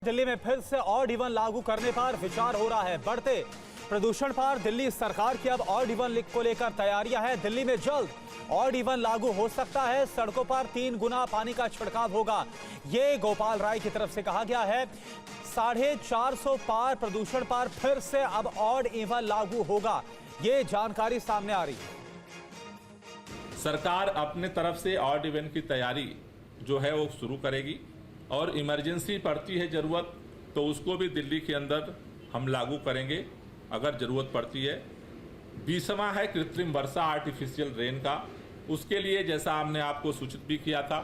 दिल्ली में फिर से ऑड इवन लागू करने पर विचार हो रहा है। बढ़ते प्रदूषण पर दिल्ली सरकार की अब ऑड इवन को लेकर तैयारियां हैं। दिल्ली में जल्द ऑड इवन लागू हो सकता है। सड़कों पर 3 गुना पानी का छिड़काव होगा, ये गोपाल राय की तरफ से कहा गया है। 450 पार प्रदूषण पर फिर से अब ऑड इवन लागू होगा, ये जानकारी सामने आ रही है। सरकार अपने तरफ से ऑड इवन की तैयारी जो है वो शुरू करेगी और इमरजेंसी पड़ती है जरूरत तो उसको भी दिल्ली के अंदर हम लागू करेंगे अगर जरूरत पड़ती है। 20वां है कृत्रिम वर्षा, आर्टिफिशियल रेन का। उसके लिए जैसा हमने आपको सूचित भी किया था,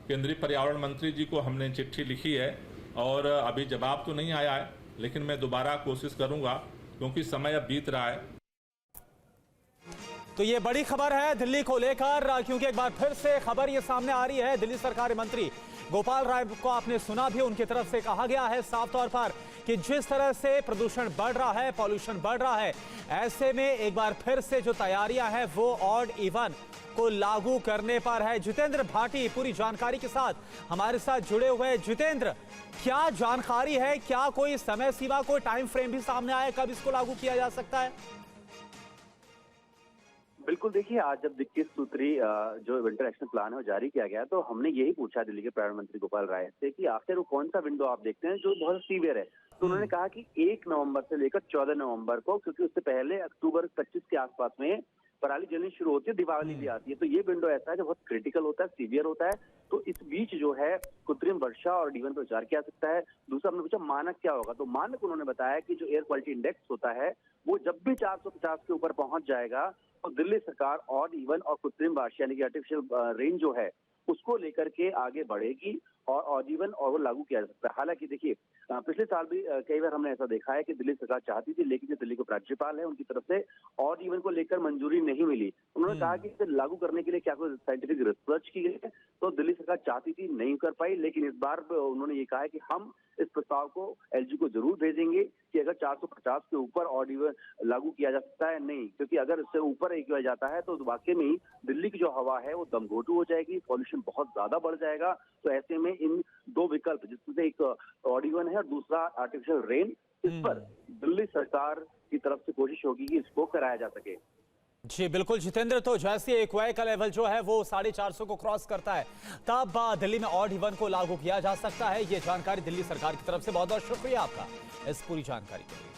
केंद्रीय पर्यावरण मंत्री जी को हमने चिट्ठी लिखी है और अभी जवाब तो नहीं आया है, लेकिन मैं दोबारा कोशिश करूंगा क्योंकि समय अब बीत रहा है। तो ये बड़ी खबर है दिल्ली को लेकर, क्योंकि एक बार फिर से खबर ये सामने आ रही है। दिल्ली सरकारी मंत्री गोपाल राय को आपने सुना भी, उनकी तरफ से कहा गया है साफ तौर पर कि जिस तरह से प्रदूषण बढ़ रहा है, पॉल्यूशन बढ़ रहा है, ऐसे में एक बार फिर से जो तैयारियां हैं वो ऑड इवन को लागू करने पर है। जितेंद्र भाटी पूरी जानकारी के साथ हमारे साथ जुड़े हुए हैं। जितेंद्र, क्या जानकारी है, क्या कोई समय सीमा, कोई टाइम फ्रेम भी सामने आया, कब इसको लागू किया जा सकता है? बिल्कुल, देखिए आज जब 21 सूत्री जो विंटर एक्शन प्लान है वो जारी किया गया तो हमने यही पूछा दिल्ली के पर्यावरण मंत्री गोपाल राय से कि आखिर वो कौन सा विंडो आप देखते हैं जो बहुत सीवियर है। तो उन्होंने कहा कि 1 नवंबर से लेकर 14 नवंबर को, क्योंकि उससे पहले अक्टूबर 25 के आसपास में पराली जलनी शुरू होती है, दिवाली भी आती है, तो ये विंडो ऐसा है जो बहुत क्रिटिकल होता है, सीवियर होता है। तो इस बीच जो है कृत्रिम वर्षा और इवन पर विचार किया सकता है। दूसरा हमने पूछा मानक क्या होगा, तो मानक उन्होंने बताया कि जो एयर क्वालिटी इंडेक्स होता है वो जब भी 450 के ऊपर पहुंच जाएगा तो दिल्ली सरकार ऑड इवन और कृत्रिम वर्षा यानी कि आर्टिफिशियल रेन जो है उसको लेकर के आगे बढ़ेगी और ऑड इवन और वो लागू किया जा सकता है। हालांकि देखिए पिछले साल भी कई बार हमने ऐसा देखा है कि दिल्ली सरकार चाहती थी, लेकिन जो दिल्ली के राज्यपाल है उनकी तरफ से ऑड इवन को लेकर मंजूरी नहीं मिली। उन्होंने कहा कि इसे लागू करने के लिए क्या कोई साइंटिफिक रिसर्च की गई है, तो दिल्ली सरकार चाहती थी, नहीं कर पाई। लेकिन इस बार उन्होंने ये कहा है कि हम इस प्रस्ताव को एलजी को जरूर भेजेंगे कि अगर 450 के ऊपर ऑड इवन लागू किया जा सकता है। नहीं, क्योंकि अगर इससे ऊपर किया जाता है तो वाकई में ही दिल्ली की जो हवा है वो दमघोटू हो जाएगी, पॉल्यूशन बहुत ज्यादा बढ़ जाएगा। तो ऐसे में इन 2 विकल्प, जिसमें से एक ऑड इवन है और दूसरा आर्टिफिशियल रेन, इस पर दिल्ली सरकार की तरफ से कोशिश होगी कि इसको कराया जा सके। जी बिल्कुल जितेंद्र, तो जैसे एक्वाई का लेवल जो है वो 450 को क्रॉस करता है तब दिल्ली में ऑड इवन को लागू किया जा सकता है। ये जानकारी दिल्ली सरकार की तरफ से। बहुत बहुत शुक्रिया आपका इस पूरी जानकारी के लिए।